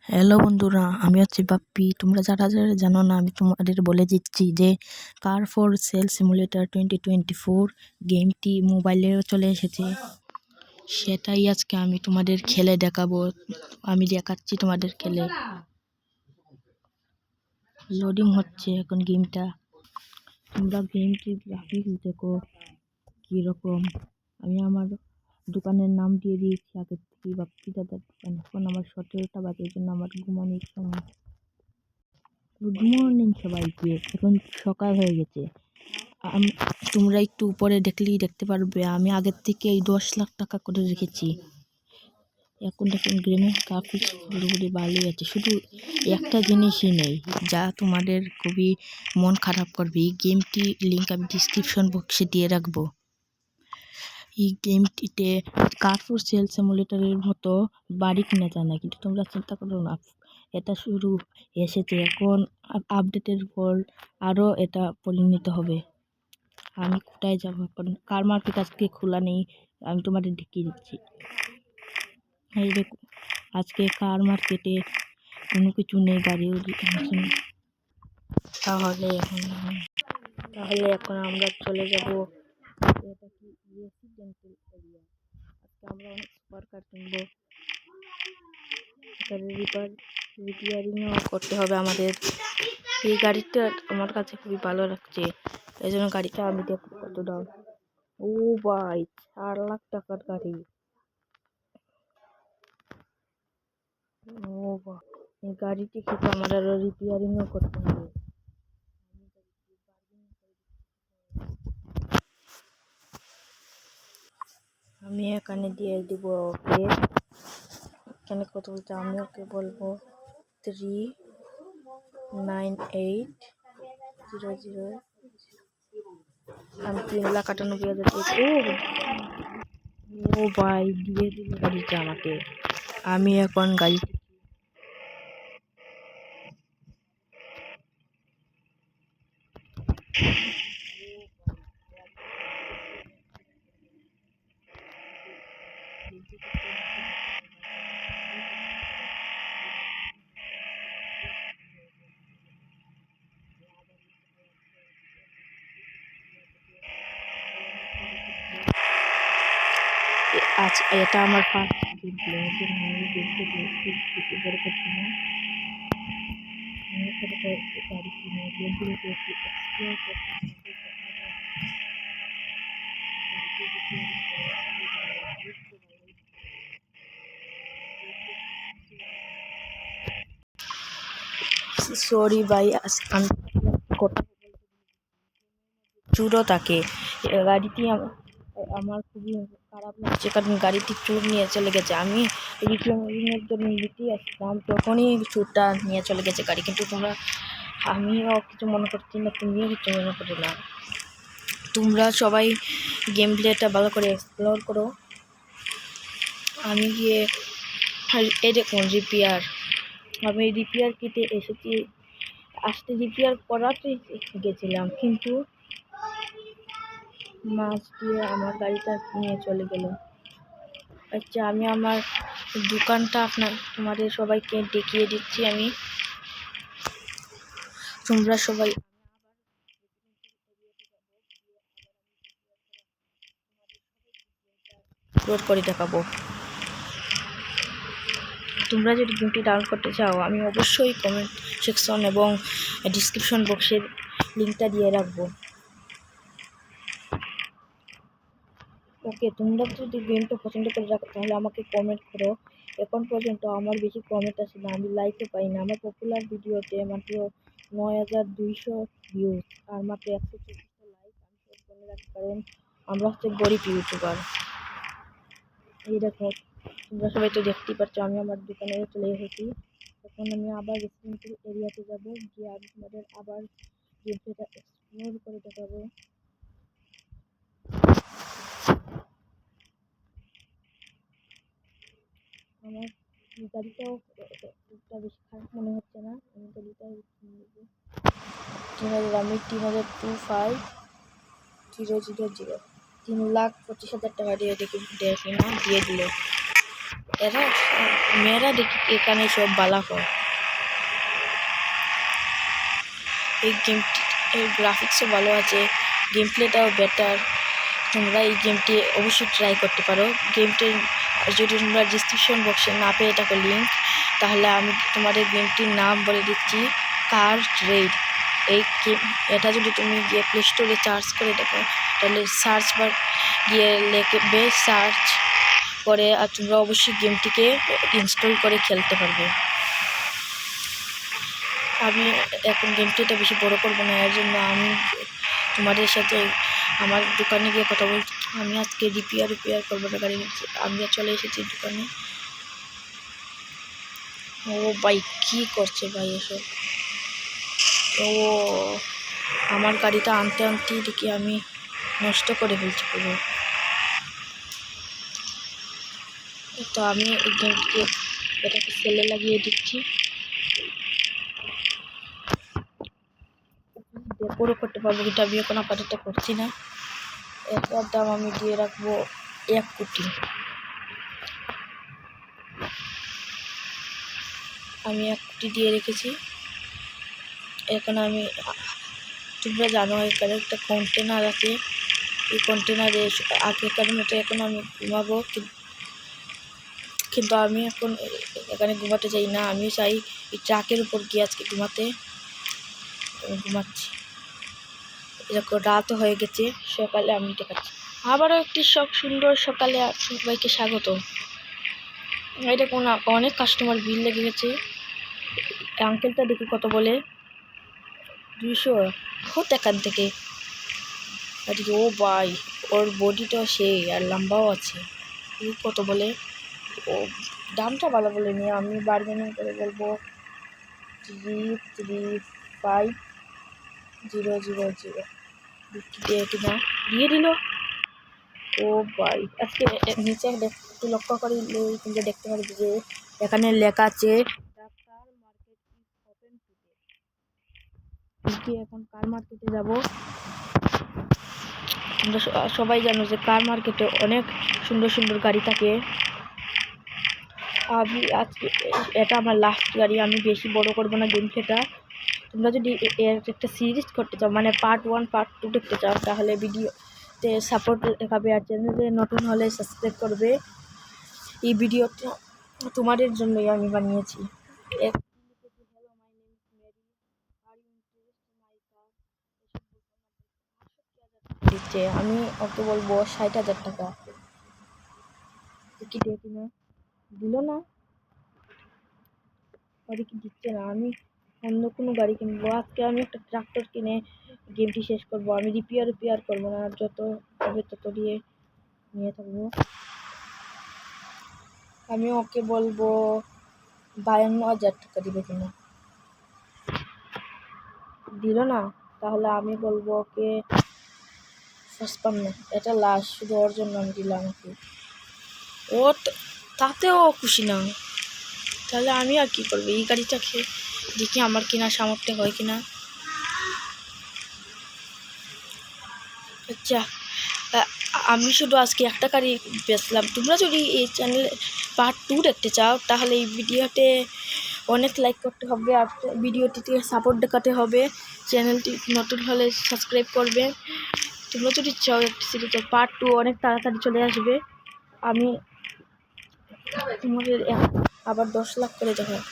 Hello বন্ধুরা, আমি হচ্ছি বাপ্পি। তোমরা যারা যারা জানো না, আমি তোমাদের বলে দিচ্ছি যে কার ফর সেল সিমুলেটর 2024 গেমটি মোবাইলেও চলে এসেছে। সেটাই আজকে আমি তোমাদের খেলে দেখাবো। আমি দেখাচ্ছি তোমাদের খেলে। লোডিং হচ্ছে এখন গেমটা। তোমরা গেমটি গ্রাফিক্স দেখো কীরকম। আমি আমার দোকানের নাম দিয়ে দিয়েছি আগে থেকে, বাপ্পি দাদার দোকান। এখন আমার 17টা বাজে, এই জন্য আমার ঘুমানোর সময়। গুড মর্নিং সবাইকে। এখন সকাল হয়ে গেছে। তোমরা একটু উপরে দেখলেই দেখতে পারবে আমি আগের থেকে এই 10 লাখ টাকা করে রেখেছি। এখন দেখুন গেমের গ্রাফিক্স পুরোপুরি ভালোই আছে, শুধু একটা জিনিসই নেই যা তোমাদের খুবই মন খারাপ করবে। এই গেমটি লিঙ্ক আমি ডিসক্রিপশন বক্সে দিয়ে রাখবো। এই গেমটিতে কার ফর সেল সিমুলেটরের মতো বাড়ি কিনা যায় না, কিন্তু তোমরা চিন্তা করো না, এটা শুরু এসেছে। এখন আপডেটের পর আরও এটা পরিণত হবে। আমি কোথায় যাবো এখন? কার মার্কেট আজকে খোলা নেই, আমি তোমাদের দেখিয়ে দিচ্ছি। এই দেখো, আজকে কার মার্কেটে কোনো কিছু নেই, গাড়িও নেই। তাহলে এখন আমরা চলে যাব। এটা কি রেসিডেন্সিয়াল এরিয়া? আজকে আমরা অনেক সুপার কার কিনবো। রিপেয়ারিংও করতে হবে আমাদের। এই গাড়িটা আমার কাছে খুবই ভালো লাগছে, এই জন্য গাড়িটা আমি দেখবো কত দাম। ও ভাই, 4 লাখ টাকার গাড়ি। ও বাহ, এই গাড়িটি কিন্তু আমার আরো রিপেয়ারিংও করতে হবে। আমি এখানে দিয়ে দিব ওকে। এখানে কত বলতে আমি ওকে বলবো 39800। আমি 3,98,000। ও ভাই, দিয়ে দিল গাড়িটা আমাকে। আমি এখন গাড়ি আজ এটা আমার ফার্স্ট গেম প্লে, আমি দেখতে কিছু করে করছি না। আমি গাড়ি কিনে গেমগুলোকে একটু এক্সপ্লোর করতে। সরি ভাই, আমি চুরও থাকে গাড়িটি। আমার খুবই খারাপ লাগছে, কারণ গাড়িটি চুর নিয়ে চলে গেছে। আমি রিপেয়ারিংয়ের জন্য নিতেই আসলাম, তখনই চুরটা নিয়ে চলে গেছে গাড়ি। কিন্তু আমিও কিছু মনে করছি না, তুমিও কিছু মনে করো না। তোমরা সবাই গেম প্লেটা ভালো করে এক্সপ্লোর করো। আমি গিয়ে এই দেখুন রিপেয়ার, আমি রিপেয়ার কিটে এসেছি। রিপেয়ার করাতে গেছিলাম, কিন্তু মাছ দিয়ে আমার গাড়িটা নিয়ে চলে গেল। আচ্ছা, আমি আমার দোকানটা তোমাদের সবাইকে দেখিয়ে দিচ্ছি। আমি তোমরা সবাই আপলোড করে দেখাবো। তোমরা যদি গেমটি ডাউনলোড করতে চাও, আমি অবশ্যই কমেন্ট সেকশন এবং ডিসক্রিপশন বক্সের লিঙ্কটা দিয়ে রাখবো। ওকে, তোমরা যদি গেমটা পছন্দ করে রাখো তাহলে আমাকে কমেন্ট করো। এখন পর্যন্ত আমার বেশি কমেন্ট আসে না, আমি লাইকও পাই না। আমার পপুলার ভিডিওতে মাত্র 9200 ভিউজ আর মাত্র 124 লাইক। আমি সব মনে রাখি, কারণ আমরা হচ্ছে গরিব ইউটিউবার। এই দেখো, তোমরা সবাই তো দেখতেই পাচ্ছ আমি আমার দোকানে চলে এসেছি। এখন আমি আবার রেসিডেন্সিয়াল এরিয়াতে যাব, গিয়ে আমি তোমাদের আবার গেমটা এক্সপ্লোর করে দেখাবো। আমার গাড়িটাও বেশি খারাপ মনে হচ্ছে না। আমি গাড়িটা নেবো 3,25,000 3,25,000 টাকা দিয়ে দেখি, দেখি না দিয়ে দিল। এরা মেয়েরা দেখি এখানে সব বালা হয়। এই গেমটি এর গ্রাফিক্সও ভালো আছে, গেম প্লেটাও বেটার। তোমরা এই গেমটি অবশ্যই ট্রাই করতে পারো। গেমটির যদি তোমরা ডিসক্রিপশন বক্সে না পেয়ে থাকো লিঙ্ক, তাহলে আমি তোমাদের গেমটির নাম বলে দিচ্ছি, কার রেইড। এই গেম এটা যদি তুমি গিয়ে প্লে স্টোরে সার্চ করে দেখো, তাহলে সার্চ বার গিয়ে লিখবে সার্চ করে, আর তোমরা অবশ্যই গেমটিকে ইনস্টল করে খেলতে পারবে। আমি এখন গেমটিটা বেশি বড় করবো না, এর জন্য আমি তোমাদের সাথে আমার দোকানে গিয়ে কথা বলছি। আমি আজকে রিপেয়ার করবো না গাড়ি। আমি চলে এসেছি দোকানে। ও ভাই কি করছে ভাই এসব? ও আমার গাড়িটা আনতে দেখি আমি নষ্ট করে ফেলছি পুরো। তো আমি এই গেমটিকে এটাকে সেলে লাগিয়ে দিচ্ছি। ডেকোরও করতে পারবো, কিন্তু আমি এখন আপাতত করছি না। এটার দাম আমি দিয়ে রাখবো 1 কোটি। আমি 1 কোটি দিয়ে রেখেছি। এখন আমি, তোমরা জানো এখানে একটা কন্টেনার আছে, এই কন্টেনারে আগেকার মতো এখন আমি ঘুমাবো, কিন্তু আমি এখন এখানে ঘুমাতে চাই না। আমি চাই এই ট্রাকের উপর গিয়ে আজকে ঘুমাতে। আমি ঘুমাচ্ছি। এরকম রাতও হয়ে গেছে, সকালে আমি দেখাচ্ছি। আবারও একটি সুন্দর সকালে সবাইকে স্বাগত। এটা কোনো অনেক কাস্টমার ভিড় লেগে গেছে। আঙ্কেলটা দেখি কত বলে, 200 হোত এখান থেকে। ও ভাই, ওর বডিটাও সেই আর লম্বাও আছে। কত বলে? ও দামটা ভালো বলে নিয়ে আমি বার্গেনিং করে বলবো 335,000 দিয়ে কিনা দিয়ে দিল। ও ভাই, আজকে নিচে একটু লক্ষ্য করে কিন্তু দেখতে পারবি যে এখানে লেখা আছে এখন কার মার্কেটে যাব। আমরা সবাই জানো যে কার মার্কেটে অনেক সুন্দর সুন্দর গাড়ি থাকে। আমি আজকে এটা আমার লাস্ট গাড়ি, আমি বেশি বড় করবো না গেম খেটা। তোমরা যদি এর একটা সিরিজ করতে চাও, মানে পার্ট 1 পার্ট 2 দেখতে চাও, তাহলে ভিডিওতে সাপোর্ট দেখাবে, আর চ্যানেলে নতুন হলে সাবস্ক্রাইব করবে। এই ভিডিওটা তোমাদের জন্যই আমি বানিয়েছি। দিচ্ছে, আমি ওকে বলবো 60,000 টাকা। কি দেখি না, দিল না, ওদের কি দিচ্ছে না। আমি অন্য কোনো গাড়ি কিনবো। আজকে আমি একটা ট্রাক্টর কিনে গেমটি শেষ করবো। আমি রিপেয়ার করবো না, যত হবে তত দিয়ে নিয়ে থাকবো। আমি ওকে বলবো 52,000 টাকা দিবে কিনা। দিল না, তাহলে আমি বলবো ওকে 55। এটা লাস্ট, শুধু ওর জন্য আমি দিলাম ওকে। ও তাতেও খুশি না, তাহলে আমি আর কি করবো? এই গাড়িটা খেয়ে দেখি আমার কিনা সামর্থ্য হয় কিনা। আচ্ছা, আমি শুধু আজকে একটা গাড়ি বেচলাম। তোমরা যদি এই চ্যানেলে পার্ট 2 দেখতে চাও, তাহলে এই ভিডিওতে অনেক লাইক করতে হবে, আর ভিডিওটিতে সাপোর্ট দেখাতে হবে। চ্যানেলটি নতুন হলে সাবস্ক্রাইব করবে। তোমরা যদি চাও একটা সিরিজ পার্ট 2 অনেক তাড়াতাড়ি চলে আসবে। আমি তোমাদের আবার 10 লাখ করে দেখাবো।